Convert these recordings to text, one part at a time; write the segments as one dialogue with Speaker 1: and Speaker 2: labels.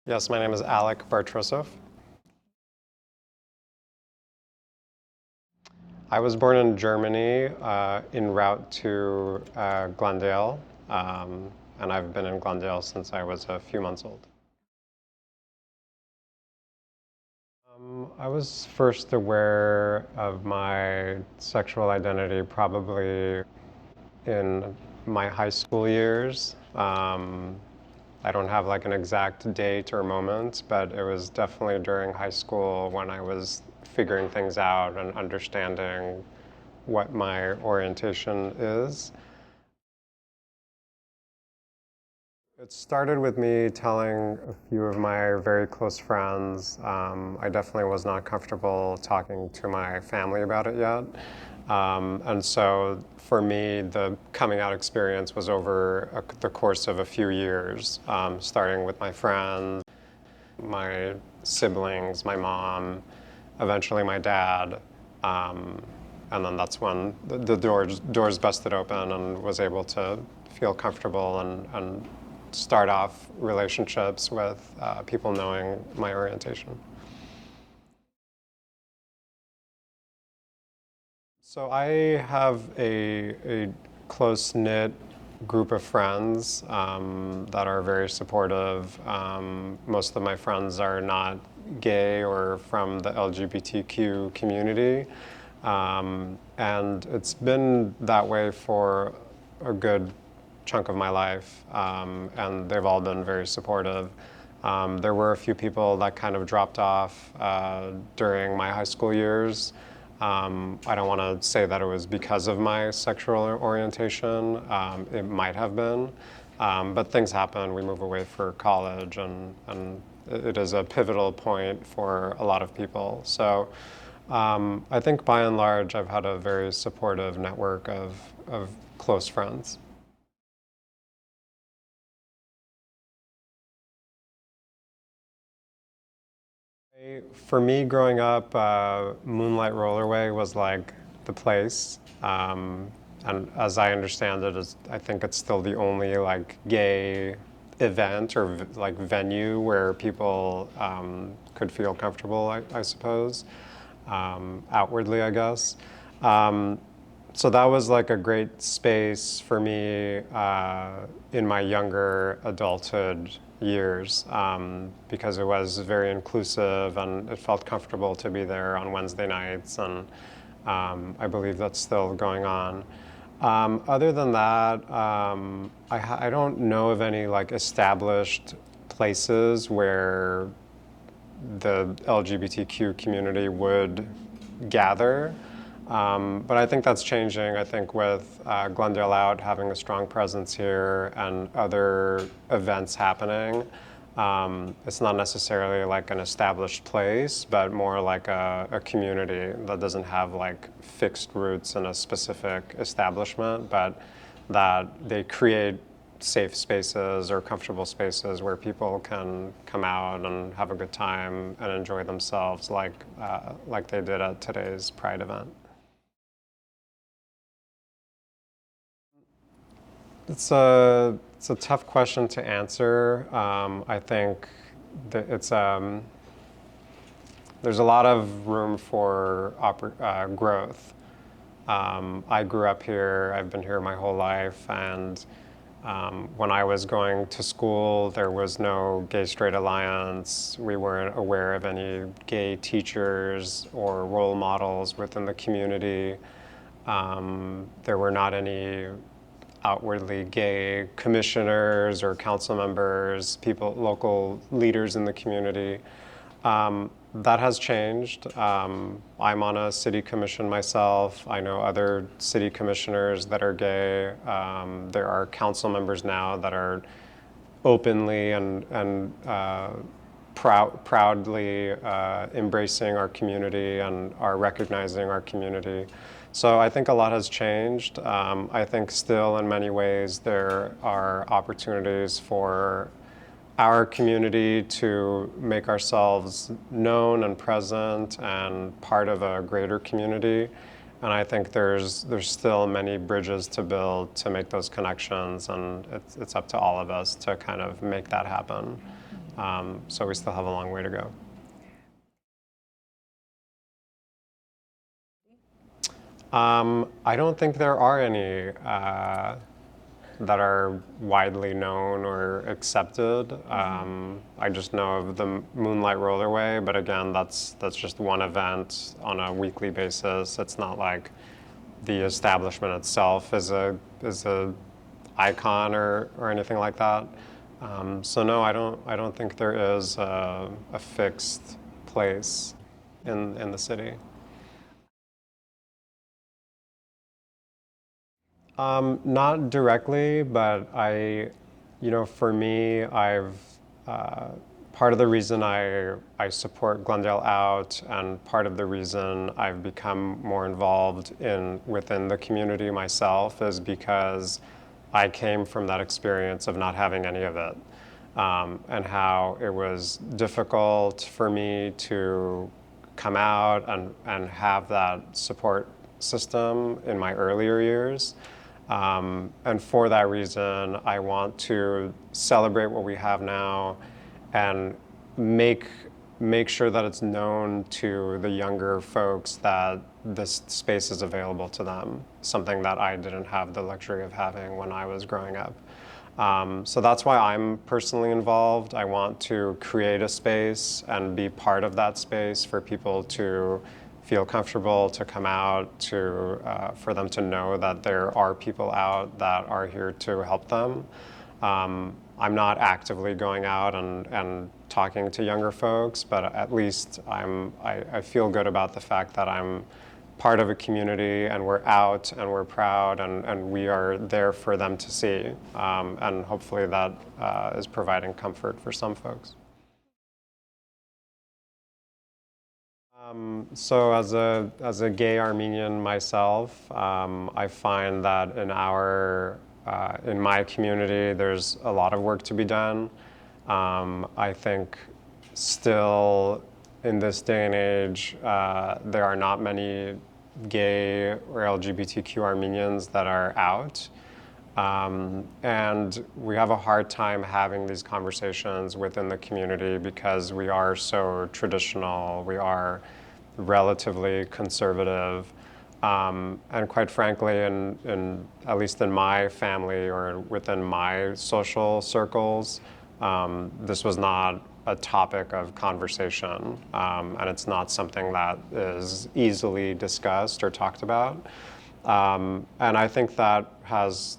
Speaker 1: Yes, my name is Alek Bartrosouf. I was born in Germany en route to Glendale, and I've been in Glendale since I was a few months old. I was first aware of my sexual identity probably in my high school years. I don't have like an exact date or moment, but it was definitely during high school when I was figuring things out and understanding what my orientation is. It started with me telling a few of my very close friends. I definitely was not comfortable talking to my family about it yet. And so for me, the coming out experience was over the course of a few years, starting with my friends, my siblings, my mom, eventually my dad. And then that's when the doors busted open and was able to feel comfortable and start off relationships with people knowing my orientation. So I have a close-knit group of friends that are very supportive. Most of my friends are not gay or from the LGBTQ community. And it's been that way for a good chunk of my life, and they've all been very supportive. There were a few people that kind of dropped off during my high school years. I don't want to say that it was because of my sexual orientation. It might have been, but things happen. We move away for college, and it is a pivotal point for a lot of people. So I think by and large, I've had a very supportive network of close friends. For me, growing up, Moonlight Rollerway was like the place. And as I understand it, I think it's still the only like gay event or like venue where people could feel comfortable, I suppose, outwardly, I guess. So that was like a great space for me in my younger adulthood years because it was very inclusive and it felt comfortable to be there on Wednesday nights, and I believe that's still going on. Other than that, I don't know of any like established places where the LGBTQ community would gather. But I think that's changing. I think with GlendaleOUT having a strong presence here and other events happening, it's not necessarily like an established place, but more like a community that doesn't have like fixed roots in a specific establishment, but that they create safe spaces or comfortable spaces where people can come out and have a good time and enjoy themselves like they did at today's Pride event. It's a tough question to answer. I think that there's a lot of room for growth. I grew up here. I've been here my whole life, and when I was going to school, there was no gay-straight alliance. We weren't aware of any gay teachers or role models within the community. There were not any outwardly gay commissioners or council members, local leaders in the community. That has changed. I'm on a city commission myself. I know other city commissioners that are gay. There are council members now that are openly and proudly embracing our community and are recognizing our community. So I think a lot has changed. I think still in many ways there are opportunities for our community to make ourselves known and present and part of a greater community. And I think there's still many bridges to build to make those connections, and it's up to all of us to kind of make that happen. So we still have a long way to go. I don't think there are any that are widely known or accepted. I just know of the Moonlight Rollerway, but again, that's just one event on a weekly basis. It's not like the establishment itself is a icon or anything like that. So no, I don't think there is a fixed place in the city. Not directly, but for me, part of the reason I support GlendaleOUT and part of the reason I've become more involved within the community myself is because I came from that experience of not having any of it, and how it was difficult for me to come out and have that support system in my earlier years. And for that reason, I want to celebrate what we have now and make sure that it's known to the younger folks that this space is available to them, something that I didn't have the luxury of having when I was growing up. So that's why I'm personally involved. I want to create a space and be part of that space for people to feel comfortable to come out, for them to know that there are people out that are here to help them. I'm not actively going out and talking to younger folks, but at least I feel good about the fact that I'm part of a community and we're out and we're proud and we are there for them to see. And hopefully that is providing comfort for some folks. So as a gay Armenian myself, I find that in my community, there's a lot of work to be done. I think still in this day and age, there are not many gay or LGBTQ Armenians that are out. And we have a hard time having these conversations within the community because we are so traditional, we are relatively conservative. And quite frankly, at least in my family or within my social circles, this was not a topic of conversation. And it's not something that is easily discussed or talked about. And I think that has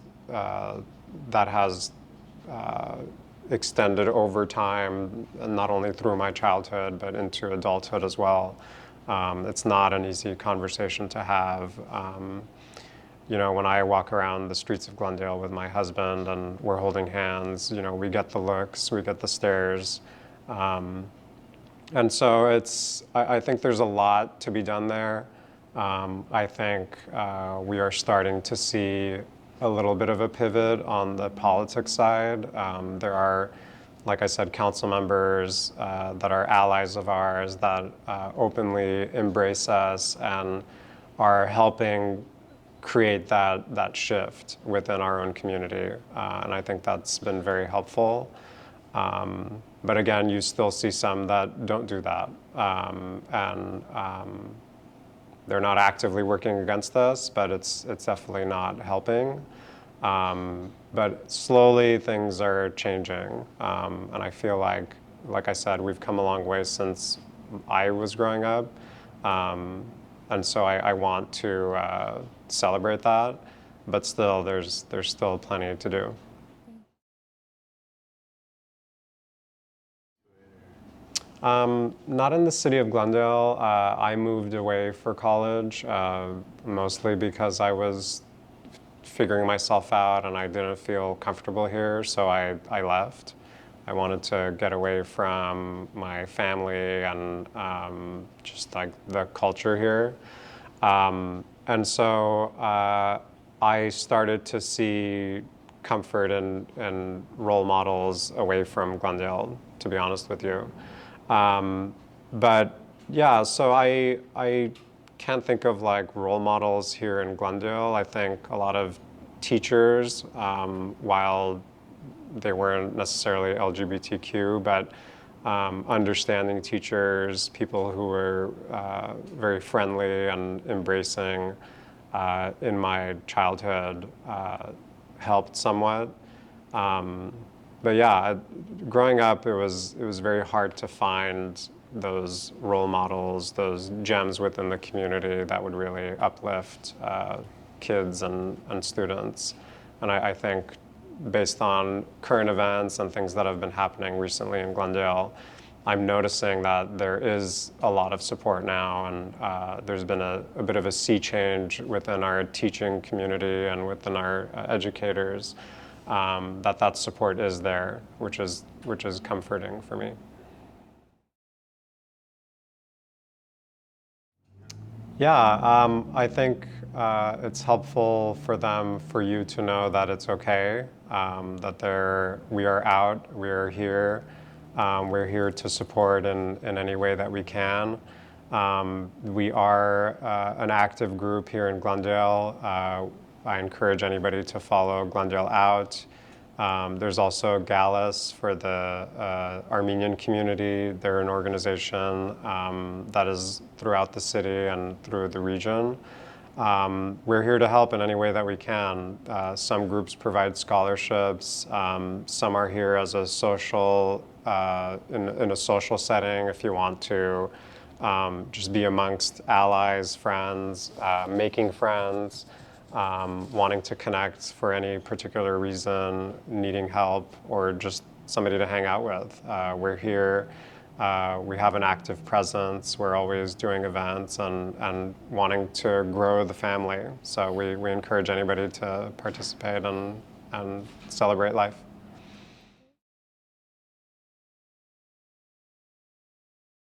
Speaker 1: extended over time, not only through my childhood, but into adulthood as well. It's not an easy conversation to have. When I walk around the streets of Glendale with my husband and we're holding hands, we get the looks, we get the stares. And so I think there's a lot to be done there. I think we are starting to see a little bit of a pivot on the politics side. There are, like I said, council members that are allies of ours that openly embrace us and are helping create that shift within our own community. And I think that's been very helpful. But again, you still see some that don't do that. They're not actively working against us, but it's definitely not helping. But slowly things are changing. And I feel like I said, we've come a long way since I was growing up. And so I want to celebrate that, but still there's still plenty to do. Not in the city of Glendale. I moved away for college, mostly because I was figuring myself out and I didn't feel comfortable here, so I left. I wanted to get away from my family and just like the culture here. And so I started to see comfort in role models away from Glendale, to be honest with you. But yeah, so I can't think of like role models here in Glendale. I think a lot of teachers, while they weren't necessarily LGBTQ, but understanding teachers, people who were very friendly and embracing in my childhood helped somewhat. But yeah, growing up, it was very hard to find those role models, those gems within the community that would really uplift kids and students. And I think based on current events and things that have been happening recently in Glendale, I'm noticing that there is a lot of support now, and there's been a bit of a sea change within our teaching community and within our educators, that support is there, which is comforting for me. Yeah, I think it's helpful for you to know that it's okay, that we are out, we are here, we're here to support in any way that we can. We are an active group here in Glendale. I encourage anybody to follow glendaleOUT. There's also Gallus for the Armenian community. They're an organization that is throughout the city and through the region. We're here to help in any way that we can. Some groups provide scholarships. Some are here as a social, in a social setting if you want to just be amongst allies, friends, making friends. Wanting to connect for any particular reason, needing help, or just somebody to hang out with. We're here, we have an active presence, we're always doing events and wanting to grow the family. So we encourage anybody to participate and celebrate life.